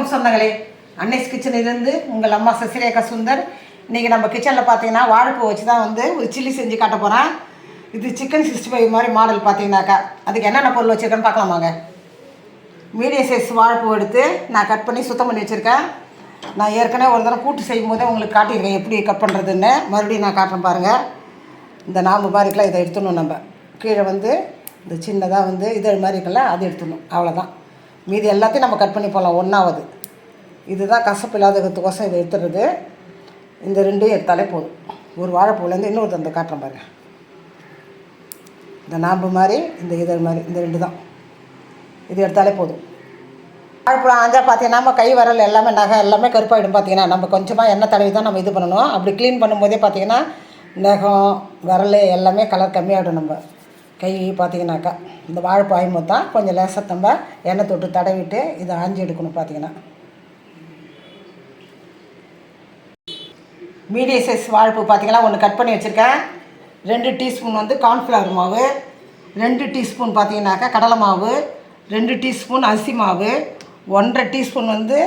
வணக்கம் சொந்தங்களே, அன்னைஸ் கிச்சனிலிருந்து உங்கள் அம்மா சசிரேகா சுந்தர். இன்றைக்கி நம்ம கிச்சனில் பார்த்தீங்கன்னா வாழைப்பூ வச்சு தான் வந்து ஒரு சில்லி செஞ்சு காட்ட போகிறேன். இது சிக்கன் 65 மாதிரி மாடல் பார்த்தீங்கன்னாக்கா அதுக்கு என்னென்ன பொருள் வச்சுருக்கேன்னு பார்க்கலாமாங்க. மீடியம் சைஸ் வாழைப்பூ எடுத்து நான் கட் பண்ணி சுத்தம் பண்ணி வச்சுருக்கேன். நான் ஏற்கனவே ஒரு தடவை கூட்டு செய்யும் போதே உங்களுக்கு காட்டியிருக்கேன் எப்படி கட் பண்ணுறதுன்னு. மறுபடியும் நான் காட்டுறேன் பாருங்கள். இந்த நாம்பு மாதிரிக்கெலாம் இதை எடுத்துடணும். நம்ம கீழே வந்து இந்த சின்னதாக வந்து இதழ் மாதிரி இருக்குல்ல, அது எடுத்துடணும். அவ்வளோதான். மீதி எல்லாத்தையும் நம்ம கட் பண்ணி போகலாம். ஒன்றாவது இதுதான் கசப்பு இல்லாததுக்கோசம் இதை எடுத்துடுறது. இந்த ரெண்டையும் எடுத்தாலே போதும். ஒரு வாழைப்பூலேருந்து இன்னொரு தந்தை காட்டுறேன் பாருங்கள். இந்த நாம்பு மாதிரி இந்த இதழ் மாதிரி இந்த ரெண்டு தான். இது எடுத்தாலே போதும். வாழைப்பூ ஆஞ்சா பார்த்தீங்கன்னா நம்ம கை வரல் எல்லாமே நகை எல்லாமே கருப்பாயிடும். பார்த்தீங்கன்னா நம்ம கொஞ்சமாக எண்ணெய் தடவி தான் நம்ம இது பண்ணணும். அப்படி க்ளீன் பண்ணும்போதே பார்த்தீங்கன்னா நகம் விரல் எல்லாமே கலர் கம்மியாகிடும். நம்ம கை பார்த்தீங்கன்னாக்கா இந்த வாழைப்பூ ஆயும்போது தான் கொஞ்சம் லேசாக நம்ம எண்ணெய் தொட்டு தடவிட்டு இதை ஆஞ்சி எடுக்கணும். பார்த்தீங்கன்னா மீடியம் சைஸ் வாழைப்பூ பார்த்தீங்கன்னா ஒன்று கட் பண்ணி வச்சுருக்கேன். 2 டீஸ்பூன் வந்து கார்ன்ஃப்ளவர் மாவு, 2 டீஸ்பூன் பார்த்தீங்கன்னாக்கா கடலை மாவு, 2 டீஸ்பூன் அரிசி மாவு, 1.5 டீஸ்பூன் வந்து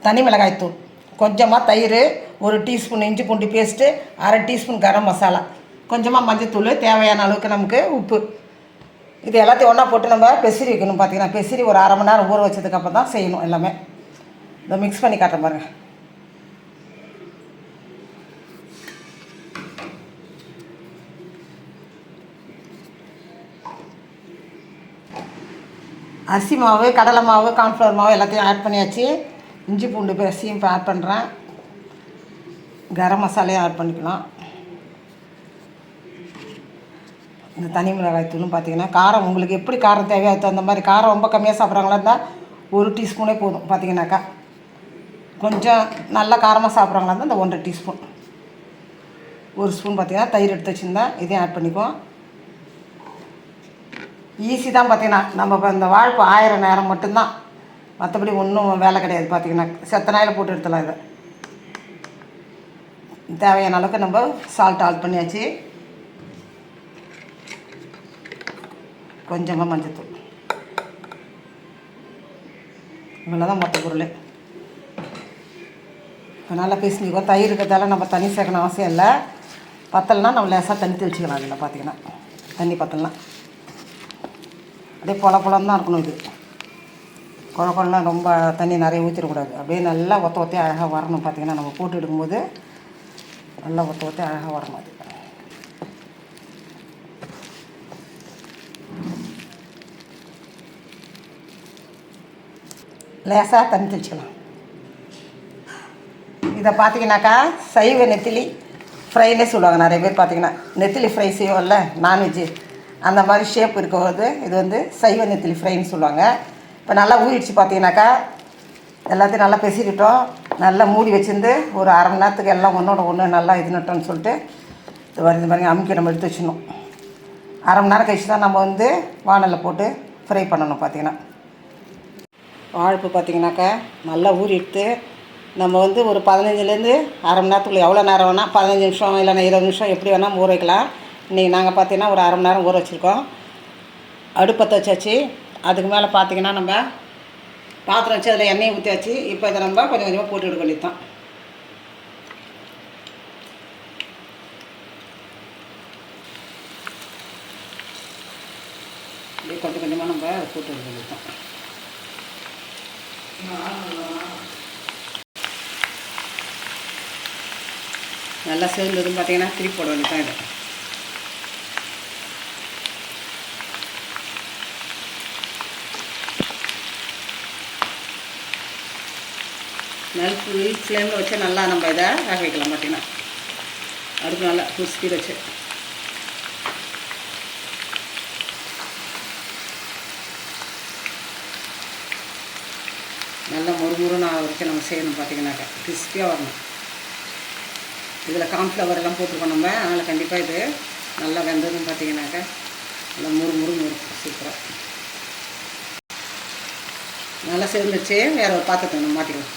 தனி மிளகாய்த்தூள், கொஞ்சமாக தயிர், 1 டீஸ்பூன் இஞ்சி பூண்டு பேஸ்ட்டு, 1/2 டீஸ்பூன் கரம் மசாலா, கொஞ்சமாக மஞ்சத்தூள், தேவையான அளவுக்கு நமக்கு உப்பு. இது எல்லாத்தையும் ஒன்றா போட்டு நம்ம பெசிரி வைக்கணும். பார்த்தீங்கன்னா பெசிரி ஒரு 1/2 மணி நேரம் ஊற வச்சதுக்கப்புறம் தான் செய்யணும் எல்லாமே. இதை மிக்ஸ் பண்ணி காட்டுறேன் பாருங்கள். அரிசி மாவு, கடலை மாவு, கார்ன்ஃப்ளவர் மாவு எல்லாத்தையும் ஆட் பண்ணியாச்சு. இஞ்சி பூண்டு பேஸ்டையும் இப்போ ஆட் பண்ணுறேன். கரம் மசாலையும் ஆட் பண்ணிக்கலாம். இந்த தனி மிளகாய் தூளும் பார்த்தீங்கன்னா காரம் உங்களுக்கு எப்படி காரம் தேவையோ அது அந்த மாதிரி. காரம் ரொம்ப கம்மியாக சாப்பிட்றாங்களா இருந்தால் 1 டீஸ்பூனே போதும். பார்த்தீங்கன்னாக்கா கொஞ்சம் நல்லா காரமாக சாப்பிட்றாங்களா இருந்தால் இந்த 1.5 டீஸ்பூன், 1 ஸ்பூன் பார்த்தீங்கன்னா தயிர் எடுத்து வச்சுருந்தா இதையும் ஆட் பண்ணிக்குவோம். ஈஸி தான். பார்த்தீங்கன்னா நம்ம இப்போ இந்த வாழைப்பூ ஆயிர நேரம் மட்டும்தான், மற்றபடி ஒன்றும் வேலை கிடையாது. பார்த்தீங்கன்னா செத்த நாயில் போட்டு எடுத்துடலாம். இதை தேவையான அளவுக்கு நம்ம சால்ட் ஆட் பண்ணியாச்சு. கொஞ்சமாக மஞ்சத்தூள், இவ்வளோ தான் மொத்த பொருள். இப்போ நல்லா பேசினிக்குவோம். தயிர் இருக்கிறதால நம்ம தண்ணி சேர்க்கணும் அவசியம் இல்லை. பத்தலைனா நம்ம லேசாக தண்ணி தெளிச்சிக்கலாம். அதில் பார்த்தீங்கன்னா தண்ணி பத்தலைனா அப்படியே பொலம் தான் இருக்கணும். இது குழம்புலாம் ரொம்ப தண்ணி நிறைய ஊற்றிடக்கூடாது. அப்படியே நல்லா ஒத்த ஒத்தி அழகாக வரணும். பார்த்திங்கன்னா நம்ம போட்டு எடுக்கும்போது நல்லா ஒத்த ஒத்தி அழகாக வரணும். அது லேசாக தண்ணி தெளிச்சிக்கலாம். இதை பார்த்தீங்கன்னாக்கா சைவ நெத்திலி ஃப்ரைனே சொல்லுவாங்க நிறைய பேர். பார்த்தீங்கன்னா நெத்திலி ஃப்ரை செய்வோம்ல நான்வெஜ்ஜு, அந்த மாதிரி ஷேப் இருக்கும்போது இது வந்து சைவ நெத்திலி ஃப்ரைன்னு சொல்லுவாங்க. இப்போ நல்லா ஊறிடுச்சு. பார்த்தீங்கன்னாக்கா எல்லாத்தையும் நல்லா பெசிக்கிட்டோம். நல்லா மூடி வச்சுருந்து ஒரு 1/2 மணி நேரத்துக்கு எல்லாம் ஒன்றோட ஒன்று நல்லா இதுன்னுட்டோன்னு சொல்லிட்டு இது வருது பாருங்க. அமுக்கி நம்ம எடுத்து வச்சிடணும். 1/2 மணி நேரம் கழிச்சு தான் நம்ம வந்து வானலில் போட்டு ஃப்ரை பண்ணணும். பார்த்தீங்கன்னா வாழைப்பூ பார்த்தீங்கன்னாக்கா நல்லா ஊறி எடுத்து நம்ம வந்து ஒரு 15லேருந்து 1/2 மணி நேரத்துக்குள்ளே எவ்வளோ நேரம் வேணால் 15 நிமிஷம் இல்லைன்னா 20 நிமிஷம் எப்படி வேணால் ஊற வைக்கலாம். இன்றைக்கி நாங்கள் பார்த்தீங்கன்னா ஒரு 1/2 மணி நேரம் ஊற வச்சுருக்கோம். அடுப்பத்தை வச்சாச்சு. அதுக்கு மேலே பார்த்தீங்கன்னா நம்ம பாத்திரம் வச்சு அதில் எண்ணெயை ஊற்றியாச்சு. இப்போ இதை நம்ம கொஞ்சம் கொஞ்சமாக போட்டு எடுக்க வேண்டியது தான். அப்படியே கொஞ்சம் கொஞ்சமாக நம்ம போட்டு எடுக்க வேண்டியது தான். நல்லா சேர்ந்ததுன்னு பார்த்தீங்கன்னா திருப்பி போட வேண்டியது தான். இது நல்ல ஃபுல் ஃப்ளேமில் வச்சு நல்லா நம்ம இதை வேக வைக்கலாம். பார்த்தீங்கன்னா அடுப்பு நல்லா ஃபுல் ஸ்பீட் வச்சு நல்லா முறுமுறுன்னு வரைக்கும் நம்ம செய்யணும். பார்த்தீங்கன்னாக்கா கிறிஸ்பியாக வரணும். இதில் கார்ன்ஃப்ளவர் எல்லாம் போட்டுருக்கோம் நம்ம, அதனால் கண்டிப்பாக இது நல்லா வெந்ததுன்னு பார்த்தீங்கன்னாக்கா நல்லா முறுமுறுன்னு இருக்கும். சூப்பராக நல்லா சேர்ந்துச்சு. வேறு ஒரு பாத்திரத்தை நம்ம மாற்றிக்கலாம்.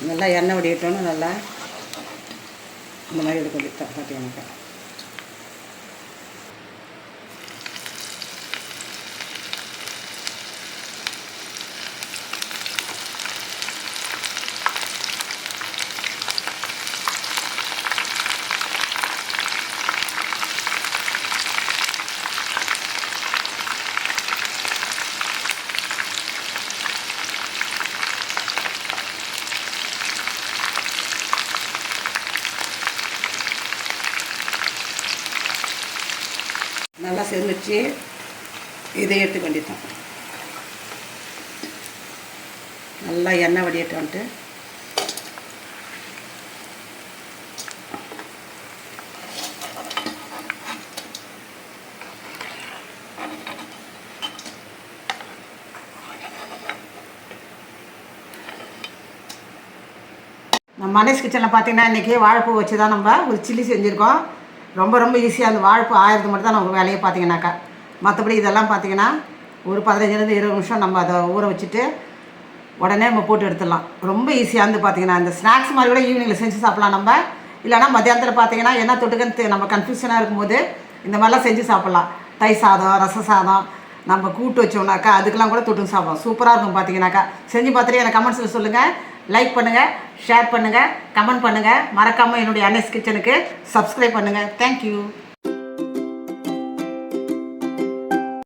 நல்லா எண்ணெய் வடிகட்டோன்னு நல்லா இந்த மாதிரி இது கொஞ்சம் பார்த்தீங்கன்னாக்கா நல்லா செஞ்சிச்சு. இதை எடுத்து வேண்டியதான். நல்லா எண்ணெய் வடியட்டோன்ட்டு நம்ம மனேஷ் கிச்சனில் பார்த்தீங்கன்னா இன்றைக்கி வாழைப்பூ வச்சு தான் நம்ம ஒரு சில்லி செஞ்சுருக்கோம். ரொம்ப ரொம்ப ஈஸியாக அந்த வாழைப்பூ ஆயிரத்து மட்டும் தான் நம்ம வேலையை பார்த்தீங்கன்னாக்கா. மற்றபடி இதெல்லாம் பார்த்தீங்கன்னா ஒரு 15 20 நிமிஷம் நம்ம அதை ஊற வச்சுட்டு உடனே நம்ம போட்டு எடுத்துடலாம். ரொம்ப ஈஸியாக வந்து பார்த்தீங்கன்னா இந்த ஸ்நாக்ஸ் மாதிரி கூட ஈவினிங்கில் செஞ்சு சாப்பிட்லாம் நம்ம. இல்லைனா மத்தியானத்தில் பார்த்தீங்கன்னா என்ன தொட்டுக்கன்னு நம்ம கன்ஃபியூஷனாக இருக்கும்போது இந்த மாதிரிலாம் செஞ்சு சாப்பிட்லாம். தயிர் சாதம், ரச சாதம், நம்ம கூட்டு வச்சோம்னாக்கா அதுக்கெல்லாம் கூட தொட்டுக்கு சாப்பிட்லாம். சூப்பராக இருக்கும் பார்த்தீங்கன்னாக்கா. செஞ்சு பார்த்துட்டு எனக்கு கமெண்ட்ஸில் சொல்லுங்கள். லைக் பண்ணுங்கள், ஷேர் பண்ணுங்கள், கமெண்ட் பண்ணுங்கள். மறக்காமல் என்னுடைய அன்னஸ் கிச்சனுக்கு சப்ஸ்கிரைப் பண்ணுங்கள். தேங்க்யூ.